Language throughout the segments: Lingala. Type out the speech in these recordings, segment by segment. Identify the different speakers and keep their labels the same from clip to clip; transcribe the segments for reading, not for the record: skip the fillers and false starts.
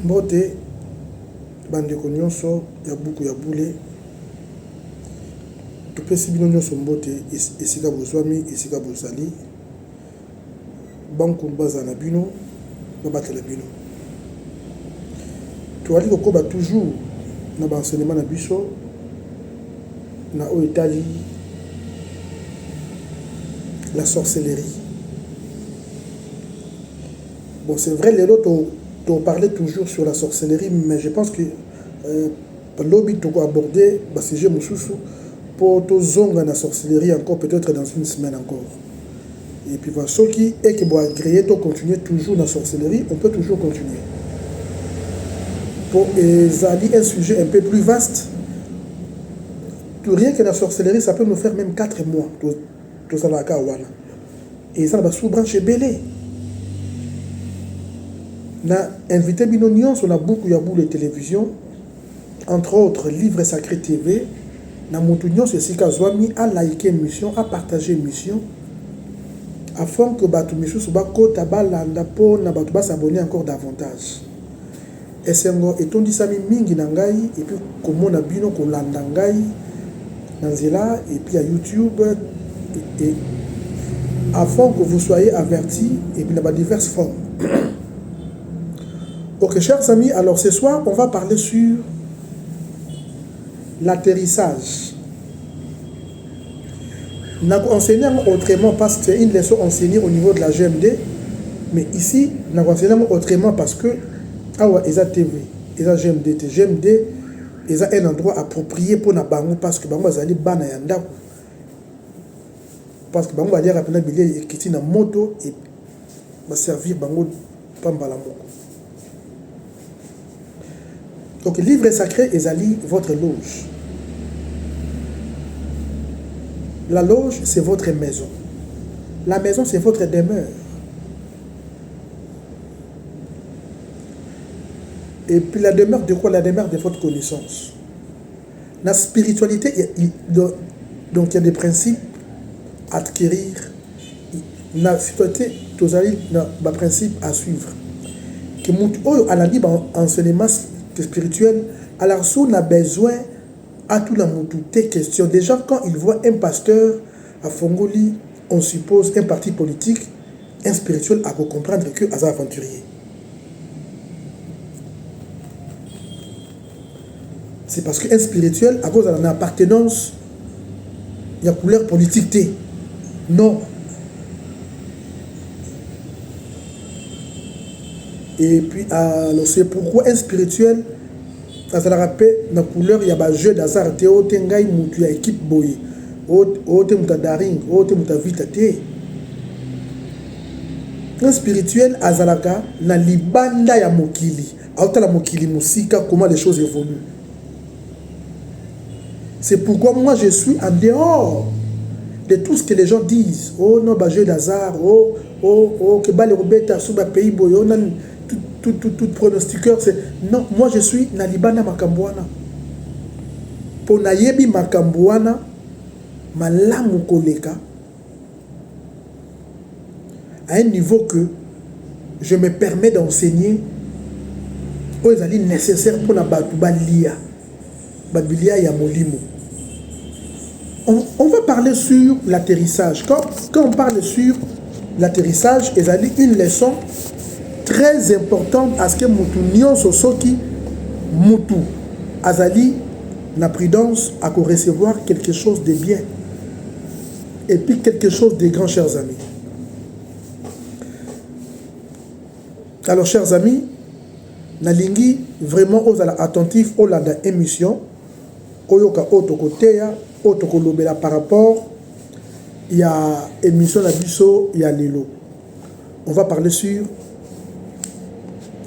Speaker 1: Mbote bandeko nyonso ya buku ya bule topesi bino nyonso mbote esika bozwami esika bozali banku baza na bino babatela bino toali kokoba toujours na baenseignement na biso na oyo etali la sorcellerie. Bon, c'est vrai, les autres ont parlé toujours sur la sorcellerie, mais je pense que l'objet a abordé le sujet pour zonga la sorcellerie encore peut-être dans une semaine encore. Et puis voilà, ceux qui est qui vont créer, continuer toujours la sorcellerie, on peut toujours continuer. Pour un sujet un peu plus vaste, rien que la sorcellerie, ça peut nous faire même 4 mois. Tout ça, et ça va sous-brancher belé. Na invité Binonion sur la boucle ya boule de télévision, entre autres Livre Sacré TV, na Moutunion sur Sika Zwami à liker émission, à partager émission, afin que Batou Michou soit côte à balanda pour na Batou s'abonner encore davantage. Et c'est un et on dit ça mingi nangai et puis comment na bino ko landangai nanzela et puis à YouTube et afin que vous soyez avertis et puis dans diverses formes. Ok, chers amis, alors ce soir, on va parler sur l'atterrissage. Nous avons enseigné autrement parce que c'est une leçon enseignée au niveau de la GMD, mais ici, nous avons enseigné autrement parce que, ils ont TV, ils ont GMD, GMD, ils ont un endroit approprié pour nous parce que nous allons ban yanda. Parce que nous allons rapidement billet qui est en moto et va servir bango pambalamoko. Donc, livre sacré est votre loge. La loge, c'est votre maison. La maison, c'est votre demeure. Et puis la demeure de quoi? La demeure de votre connaissance. La spiritualité, donc il y a des principes à acquérir. La spiritualité, il y a des principes à suivre. Que nous, à la Bible, enseignement spirituel, alors si on a besoin à tout la moutouté question. Déjà, quand ils voient un pasteur à Fongoli, on suppose un parti politique, un spirituel à comprendre que à aventurier. C'est parce qu'un spirituel, à cause de son appartenance, il y a couleur politique. Non. Et puis, c'est pourquoi un spirituel, ça se rappelle, dans la couleur, il y a un jeu d'hasard, il y a une équipe boye, il y a daring, il y a vite. Un spirituel, azalaka, na libanda ya mokili, auta la mokili musika, comment les choses évoluent. C'est pourquoi moi je suis en dehors de tout ce que les gens disent. Oh non, bah jeu d'hasard, que bah les robeta sous ma pays boye, tout pronostiqueur, c'est non, moi je suis Nalibana Makambouana. Pour Nayebi Makambouana, Malamu Koleka, à un niveau que je me permets d'enseigner aux alliés nécessaires pour la Batubalia, Batubalia Yamolimo. On va parler sur l'atterrissage. Quand on parle sur l'atterrissage, il y a une leçon très importante à ce que Moutou Nyon Sosoki Moutou Azali la prudence à recevoir quelque chose de bien et puis quelque chose de grand, chers amis. Alors, chers amis, Nalingi vraiment aux attentifs au landa émission Oyoka Otokoteya Otokolobela par rapport il y a émission la biso il y a Lilo. On va parler sur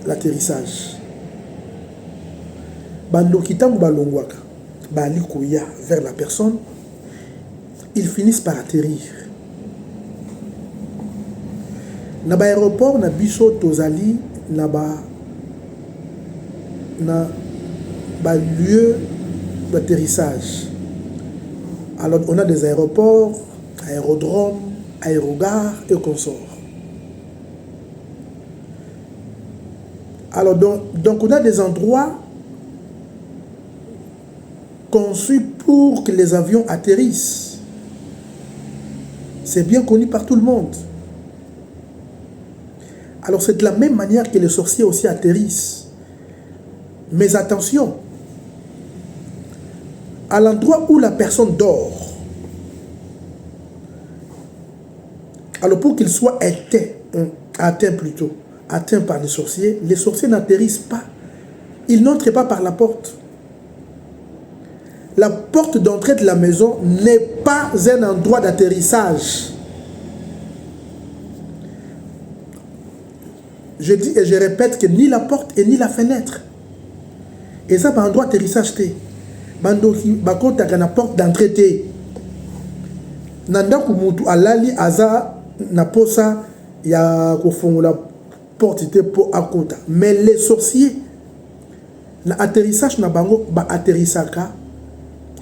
Speaker 1: l'atterrissage. Bandokitam balongwaka, balikoya vers la personne, ils finissent par atterrir. Na ba aéroport na biso tozali na ba lieu d'atterrissage. Alors on a des aéroports, aérodromes, aérogares et consorts. Alors, donc on a des endroits conçus pour que les avions atterrissent. C'est bien connu par tout le monde. Alors, c'est de la même manière que les sorciers aussi atterrissent. Mais attention, à l'endroit où la personne dort, alors pour qu'il soit atteint par les sorciers n'atterrissent pas. Ils n'entrent pas par la porte. La porte d'entrée de la maison n'est pas un endroit d'atterrissage. Je dis et je répète que ni la porte et ni la fenêtre. Et ça, par endroit d'atterrissage, la porte d'entrée. Nanda kumutu alali aza na posa ya kofongola porte pour akota. Mais les sorciers, na atterrissage na bango ba atterrissaka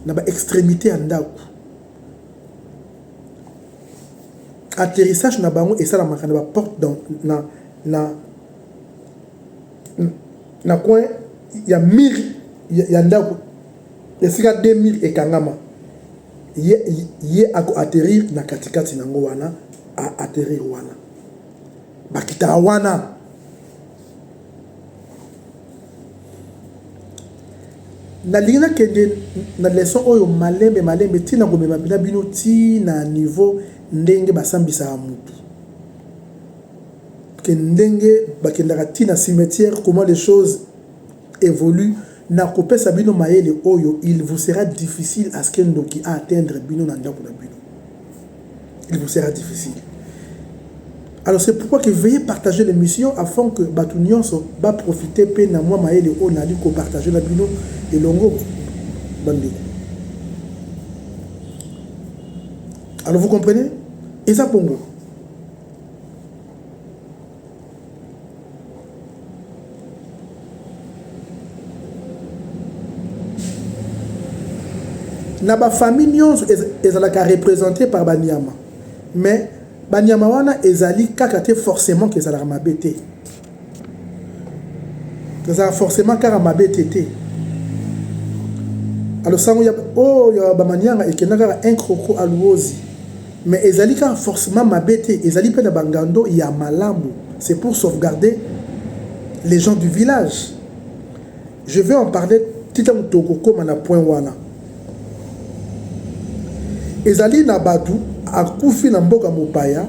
Speaker 1: na ba extrémité andako. Atterrissage na bango et ça la makana ba porte dans na coin ya mur ya ndako. Et si 2000 et kangama ye ako atterrir na katikati nango wana a atterrir wana bakita wana. Na lina kende na leçon oyo malembe tina komema bina bino ti na niveau ndenge basambisa mutu ke ndenge bakendaka tina cimetière, comment les choses évoluent. Na kopesa bino mayele oyo, il vous sera difficile à ce que ndoki a atteindre bino na ndako na bino. Il vous sera difficile. Alors c'est pourquoi que veuillez partager l'émission afin que batu nyonso ba profiter pe na moi mayele o na li ko partager na bino et longo bandi. Alors vous comprenez? Et ça pongo. Na ba famille nyonso ezalaka représenté par banyama, mais banyama wana ezali kaka te forcément que ezalaka mabete, ezalaka forcément kaka mabete te. Alors sango ya ba manyanga ekendaka un crocro aluozi, mais ezali kaka forcément mabete, ezali pe na bangando ya malamu. C'est pour sauvegarder les gens du village. Je vais en parler titam tokoko mana point wana. Ezali na batu akufi na mboka mopaya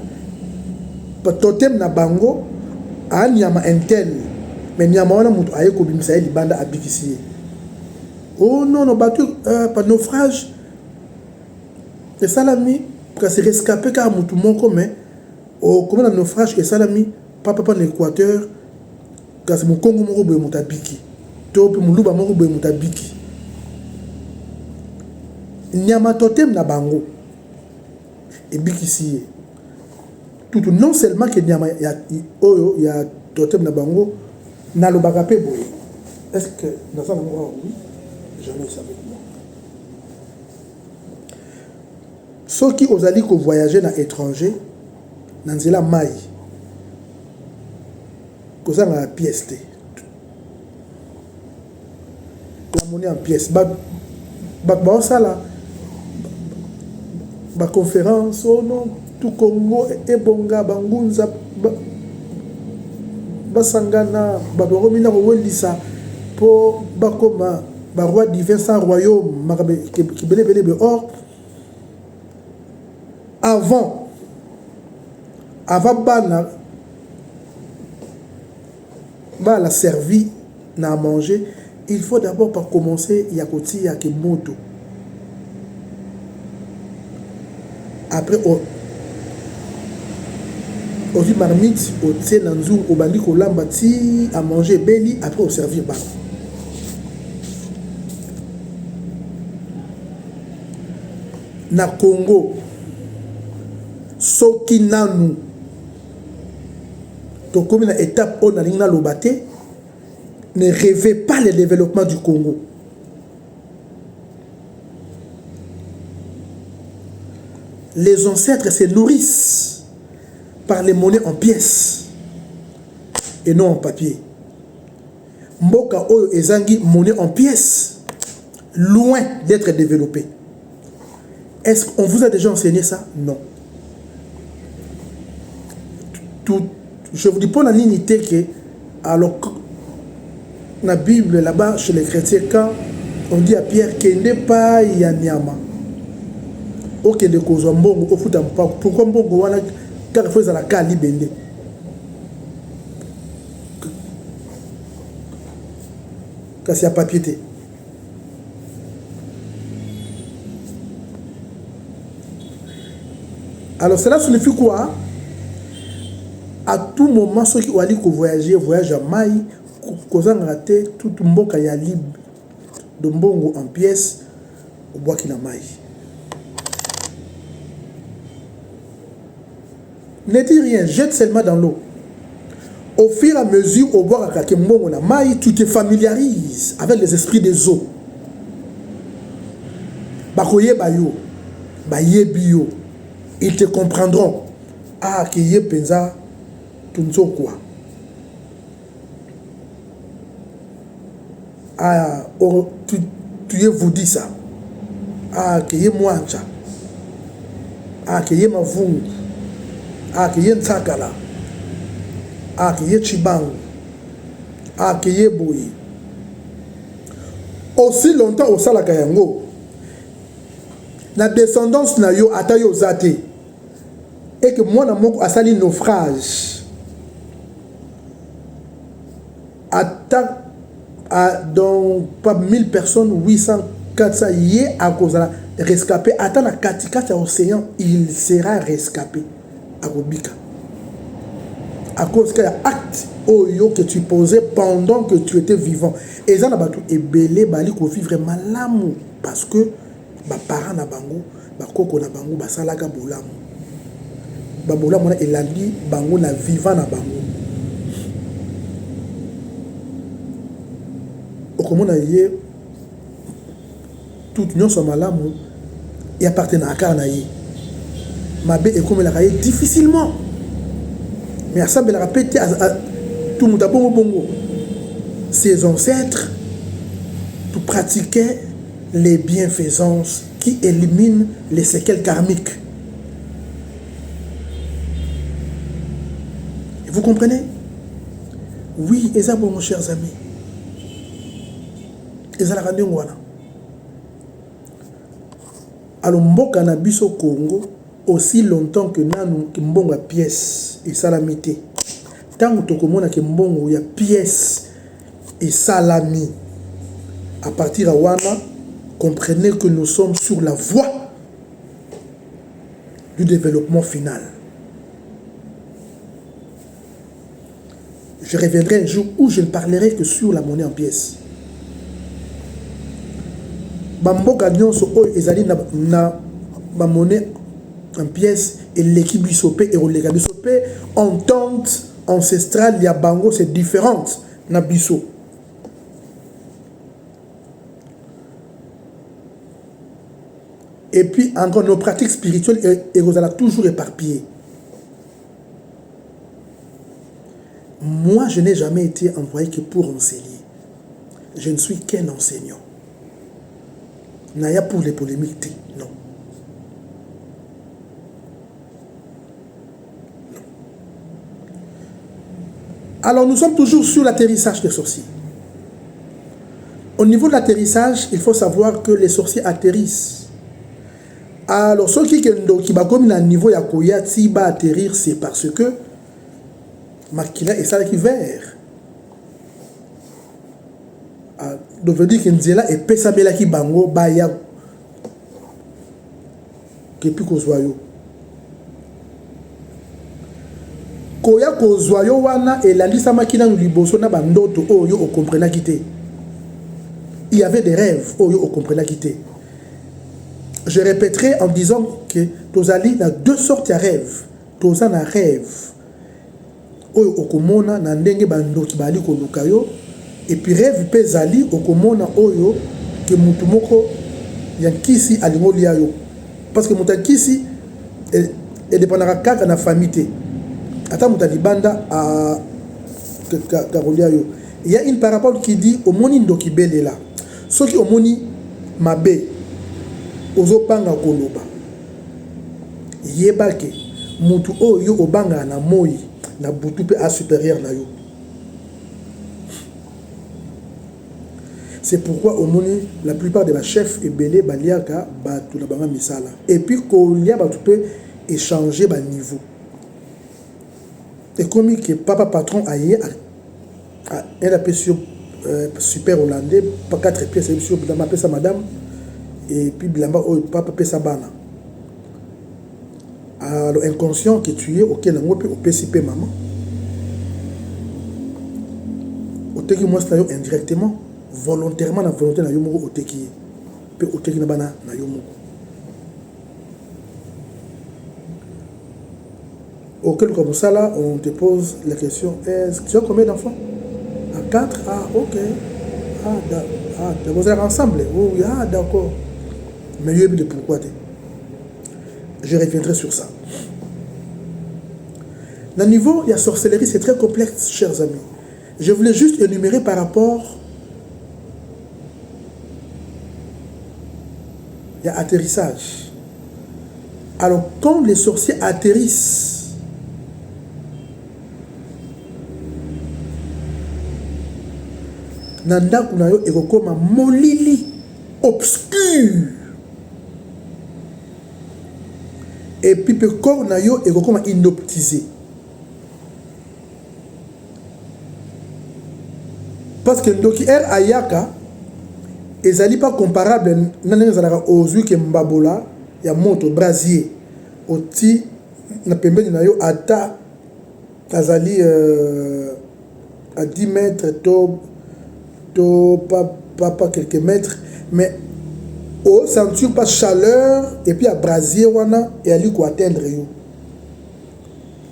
Speaker 1: totem na bango a nyama intel, mais nyama wana mutu aye ko bimisa ye libanda abikisi. Oh non no batu par naufrage et salami parce que rescapé ka mutu moko, mais oh comment na naufrage et salami papa en Équateur kasi mu Congo moko boye mutabiki to pe muluba moko boye mutabiki. Nyama totem na bango et bikisi tout non seulement que nyama ya oyo ya totem na bango na lo bakape boye. Est-ce que dans ça moi oui j'en ai ça avec moi. Ceux qui osali ko voyager na étranger na nzela mai ko ça na pièce té la monnaie en pièce ba ça là ba conférence oh non tout Congo et bonga bangunza basangana ba romina ko welisa po bakoma ba roi divin sans royaume makabe ki belebe or avant bana ba la servi na manger, il faut d'abord par commencer yakoti ya ke moto. Après au dit marmite au tien nanzou au bandi ko lamba ti à manger beli, après au servir ba. Na Congo soki nanu to comme une étape on a l'ingna lobate, ne rêvez pas le développement du Congo. Les ancêtres se nourrissent par les monnaies en pièces et non en papier. mboka oyo ezangi monnaie en pièces, loin d'être développée. Est-ce qu'on vous a déjà enseigné ça? Non. Je vous dis pas la ligne que, alors, dans la Bible, là-bas, chez les chrétiens, quand on dit à Pierre qu'il n'est pas Yanyama, ok, de cause mbongo, au foot, pourquoi mbongo, wana, car il faut la kali bende. Car c'est à papier. Alors, cela signifie quoi? À tout moment, ceux qui ont dit que voyage à Maï, qu'on a raté tout le monde qui a libre de mbongo en pièces au bois qui n'a Maï. Ne dis rien, jette seulement dans l'eau. Au fur et à mesure, au bois à mbongo na Maï, tu te familiarises avec les esprits des eaux. Bakoye bayo, baye bio, ils te comprendront. Ah, qui y pensa. Quoi. Ah, tu vous dis ça. Ah, que y moancha. Ah, que y mavung. Ah, que y ntakala. Ah, que y chibang. Ah, que y boy. Aussi longtemps au salaka yango. La descendance na yo atayo zate. Et que moi na moko asali naufrage. Donc pas 1000 personnes, 800, 400 y à cause de la rescapé. Attends la katikata océan, il sera rescapé à Gobika. À cause qu'il y a acte oyo que tu posais pendant que tu étais vivant. Et ça n'a pas tout ébélé, bali ko vivre malamu parce que ba parents na bango, ba koko na bango, ba salaka bolamu. Ba bolamu na elandi bango na vivant na bango. Comme on a dit, toute union soit malamu et appartenant à Karnaï. Ma bé est comme elle a difficilement. Mais à ça, elle a répété à tout le monde à bongo. Ses ancêtres, tout pratiquaient les bienfaisances qui éliminent les séquelles karmiques. Et vous comprenez? Oui, et ça, mon chers amis. Alors, mboka na biso Congo, aussi longtemps que nanu mbongo ya pièce et salamité. Tant que tokomona ke mbongo ya pièce et salami, à partir de wana, comprenez que nous sommes sur la voie du développement final. Je reviendrai un jour où je ne parlerai que sur la monnaie en pièces. Bamboka nyonso oyo ezali na ba monnaie en pièces et l'équipe bisopé et olega bisopé entente ancestrale ya bango c'est différente na biso. Et puis encore nos pratiques spirituelles et vous allez toujours éparpillées. Moi je n'ai jamais été envoyé que pour enseigner. Je ne suis qu'un enseignant. Naya pour les polémiques, non. Non. Alors nous sommes toujours sur l'atterrissage des sorciers. Au niveau de l'atterrissage, il faut savoir que les sorciers atterrissent. Alors ceux qui va comme à niveau ya koya ti va atterrir, c'est parce que makila est ça qui vert. Donc veut dire que Nzela et Pesabela qui bango baya que puis kozwayo koya kozwayo wana et la liste makina nous liboso na bandoto oyo o comprena kité. Il y avait des rêves oyo o comprena kité. Je répéterai en disant que tozali na deux sortes de rêves. Toza na rêve oyo okomona na ndenge bandoki bali koluka yo. Et puis rêve pezali okomona oyo que mutu moko yankisi alingoli yo parce que mutakisi et dépendra kaka na famille. Ata mutalibanda a karolia yo Il y a une parabole qui dit omoni ndoki belela. Ce qui omoni mabe ozopanga koloba. Yebake mutu oyo obanga na moi na butu pe a supérieur na yo. C'est pourquoi omoni la plupart de la chefs ebele baliaka batu la banga misala. Et puis kolia batu pe échanger ba niveau. Et comme que papa patron aye elle a sur super hollandais pas 4 pièces sur bilamba pesa madame et puis bilamba oh papa pesa bana. Alors inconscient que tu es auquel on peut PCP maman. Oteki moi c'est indirectement volontairement la volonté na yo moko oteki pe oteki na bana na yo moko. Auquel comme ça là on te pose la question est-ce que tu as combien d'enfants? À 4. Ah ok. Vous êtes ensemble. Oui, ah d'accord. Mais il y a de pourquoi. Je reviendrai sur ça. Le niveau, il y a sorcellerie, c'est très complexe, chers amis. Je voulais juste énumérer par rapport. Il y a atterrissage. Alors, quand les sorciers atterrissent, nanda kunayo ekokoma molili obscur. Et puis le corps nayo ekokoma inoptisé. Parce que ndoki ayaka ezali pas comparable nanenge zalaka ozwi ke mbabola ya moto brasier oti na pembeni nayo ata azali à 10 mètres pas quelques mètres, mais au sentir pas chaleur et puis à brasier wana et ali ko atteindre yo.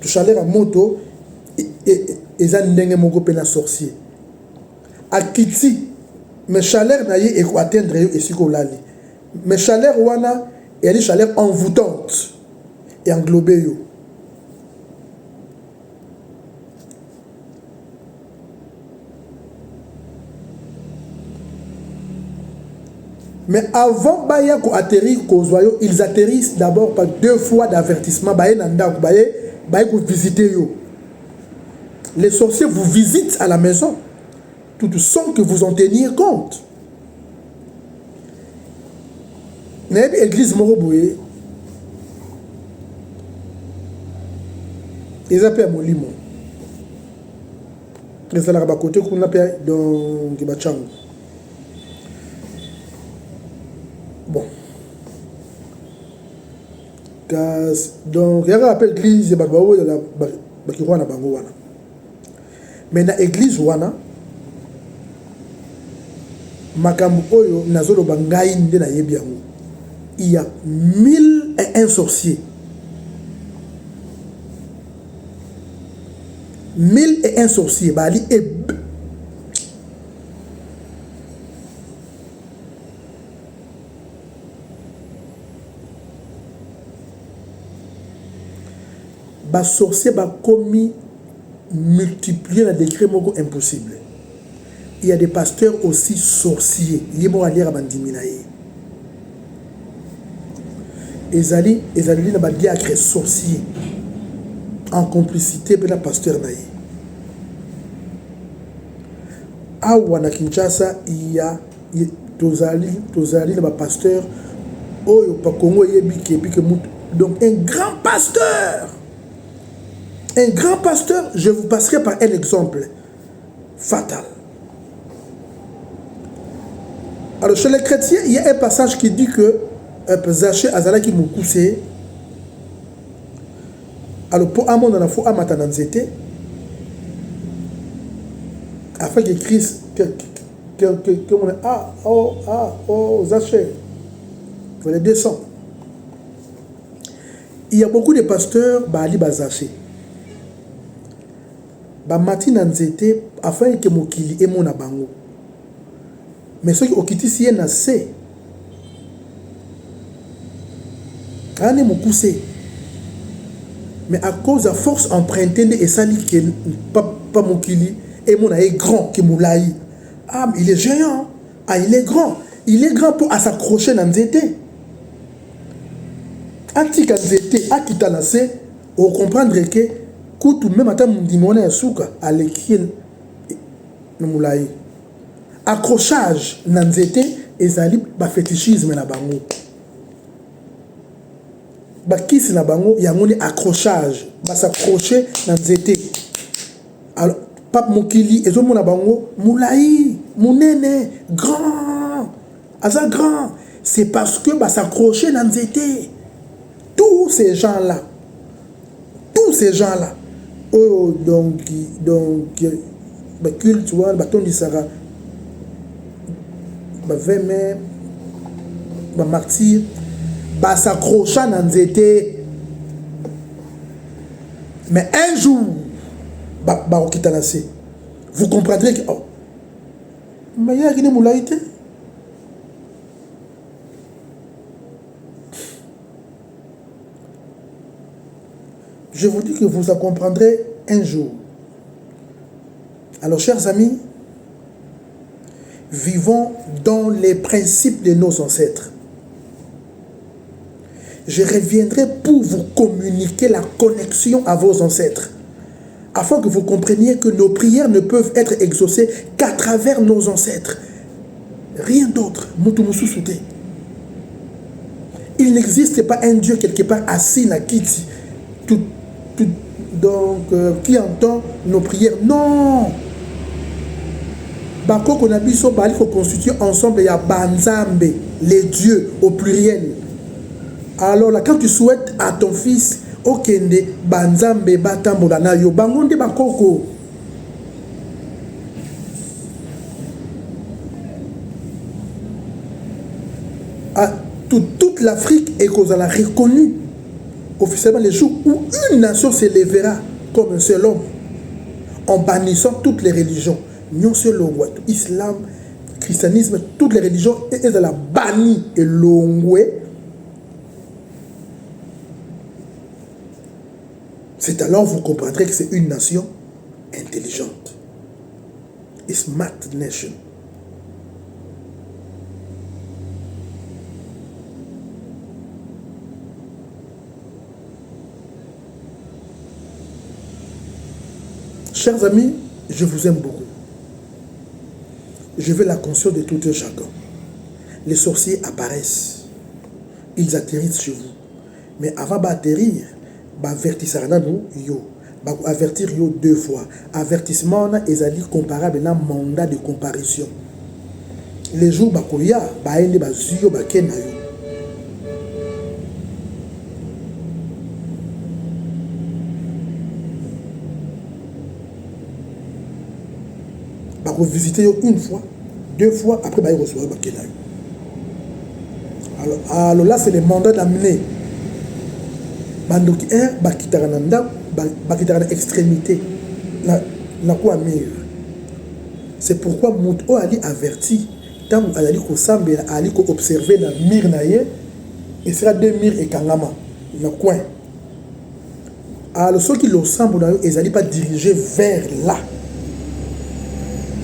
Speaker 1: Tu chaleur à moto et ça ndenge moko pena sorcier. A kiti mais chaleur na ye et ko atteindre yo et siko lali. Mais chaleur wana et ali chaleur envoûtante et englobé yo. Mais avant baya ko atterrir kozoyo, ils atterrissent d'abord par 2 fois d'avertissement baye nanda ko baye ko visiter yo. Les sorciers vous visitent à la maison tout sans que vous en teniez compte. N'ayez église moko boye. Ils appellent molimo. Les ala ba côté qu'on appelle dans Kibachango. Bon. Donc, il y a un appel l'église de la Bakiwana Bangowana. Mais dans l'église, il y a 1001 sorciers. 1001 sorciers. Bas sorcier ba commis multiplier la décret moko impossible. Il y a des pasteurs aussi sorciers. Yemo alira bandiminaye. Ezali na ba diacre sorcier en complicité avec la pasteur naye. Awa na Kinshasa il y a tozali na ba pasteur oyo pa Congo yebi ke donc un grand pasteur. Un grand pasteur, je vous passerai par un exemple fatal. Alors, chez les chrétiens, il y a un passage qui dit que Zaché Azalaki Moukoussé, alors pour Amon, on a fait Amatananzete, afin que Christ, Zaché, vous les descends. Il y a beaucoup de pasteurs, Bali Bazaché. Ba matina nzete afin que mokili et mon abango. Mais ceux qui okiti si na se. Ane mokuse. Mais à cause de force empruntée et sali que pas mokili et mon est grand qui moulaï. Ah, il est géant. Ah, il est grand. Il est grand pour s'accrocher dans nzete. Antika nzete, a kitanase, on comprendre que tout même ata mundimone ya suka aleki no moulaï. Accrochage na nzete ezali ba fétichisme na bango. Ba kisi na bango yangoni accrochage, ba s'accrocher na nzete. Alors Pape Mokili ezomona bango moulaï, monene, grand. Asa grand, c'est parce que ba s'accrocher na nzete. Tous ces gens-là, oh, donc, bah, culte, bâton du Sarah, bah, vémé, bah, martyr, bah, s'accrochant dans zété. Mais un jour, bah, vous comprendrez que, oh, mais il y a une moulaïté. Je vous dis que vous en comprendrez un jour. Alors, chers amis, vivons dans les principes de nos ancêtres. Je reviendrai pour vous communiquer la connexion à vos ancêtres, afin que vous compreniez que nos prières ne peuvent être exaucées qu'à travers nos ancêtres. Rien d'autre. Il n'existe pas un Dieu quelque part assis na kiti. Qui entend nos prières. Non. Bako Konabiso Bali faut constituer ensemble, il y a Banzambe, les dieux au pluriel. Alors là, quand tu souhaites à ton fils, Okende, Banzambe, Batambola, Nayo, Bangonde Bakoko. Toute l'Afrique est qu'on a reconnu officiellement les jours où une nation s'élèvera comme un seul homme, en bannissant toutes les religions. Non seulement islam, christianisme, toutes les religions, elles ont banni et l'ongoué. C'est alors vous comprendrez que c'est une nation intelligente. A smart nation. Chers amis, je vous aime beaucoup. Je veux la conscience de tout un chacun. Les sorciers apparaissent. Ils atterrissent chez vous. Mais avant d'atterrir, avertir yo 2 fois. Avertissement est comparable à un mandat de comparution. Les jours bakoya, baende bazuyo bakena yo. Vous visitez une fois, 2 fois, après vous recevez bakena yo. Alors là, c'est le mandat d'amener. Bandoki 1, bakitarana extrémité, na quoi mire. C'est pourquoi Mouto Ali averti, tant Ali ko sambela, Ali ko observer la mire naye, et sera 2 mire et kangama, le coin. Alors ceux qui le semblent na yo, ils n'allaient pas diriger vers là.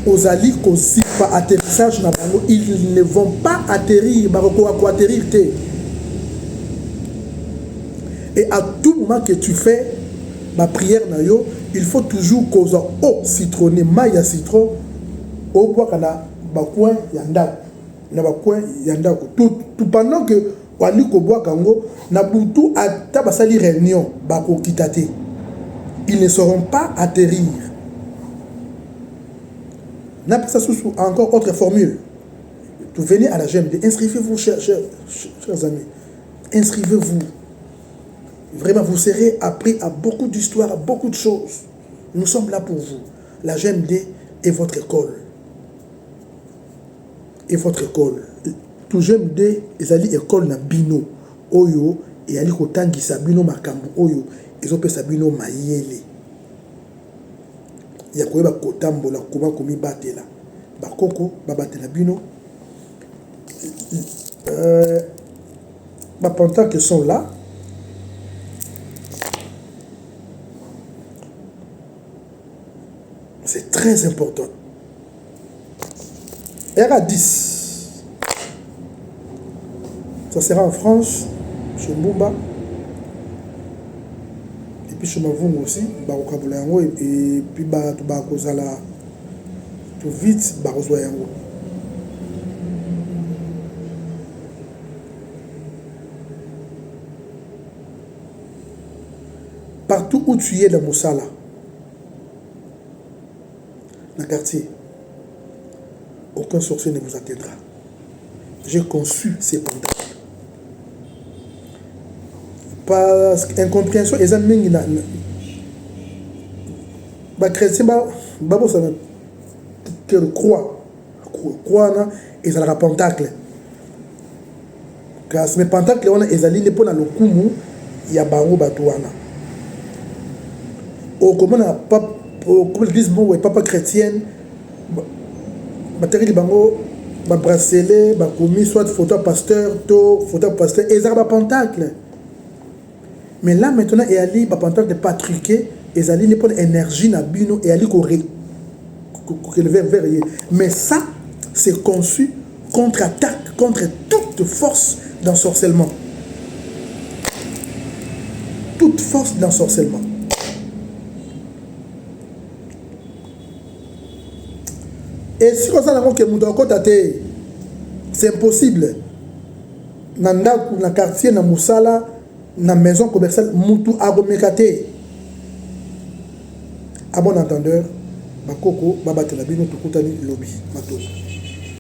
Speaker 1: Aux alliés qui pas atterrissage na bango, ils ne vont pas atterrir, atterrir. Et à tout moment que tu fais ma prière na yo, il faut toujours causer eau citronnée, maille à citron, au bois kana bakouin yanda, na bakouin yanda tout pendant que wali ko bois kango na butu ata basali réunion bako kitate. Ils ne sauront pas atterrir. N'appelle ça sous encore autre formule. Vous venez à la GMD, inscrivez-vous, chers amis. Inscrivez-vous. Vraiment, vous serez appris à beaucoup d'histoires, à beaucoup de choses. Nous sommes là pour vous. La GMD est votre école. Et votre école. Tout GMD, ils allaient école na bino. Oyo, et allaient kotangi sabino makambu. Oyo, ils ont fait sabino mayele. Il y a quoi kotambo la kuma komi batela bakoko babatela bino pendant qu'ils sont là, très important. RA10. Ça sera en France, chez Mbumba. Et puis chez Mavungu aussi. Et puis tout vite, Yango. Partout où tu es dans Moussala, dans le quartier, aucun sorcier ne vous atteindra. J'ai conçu ces contacts. Parce qu'incompréhension, les amis, les chrétiens, ils croient, ils ont un pentacle. Car ce pentacle, ils ont les pour le kumu, il y a barou batouana. Au comment comme l'église papa chrétienne, matériel bango, bracelet, commis soit photo pasteur, photo pasteur, ils ont un pentacle. Mais là maintenant, il y a un pentacle de pas truqué, ils ont les pour l'énergie na bino et ali vers. Mais ça, c'est conçu contre-attaque, contre toute force d'ensorcellement. Toute force d'ensorcellement. Et si on a que c'est impossible. Dans le quartier, dans Moussala, dans la maison commerciale, Moutou Agomekate. À bon entendeur, Bakoko, Babatelabi, nous tout lobby.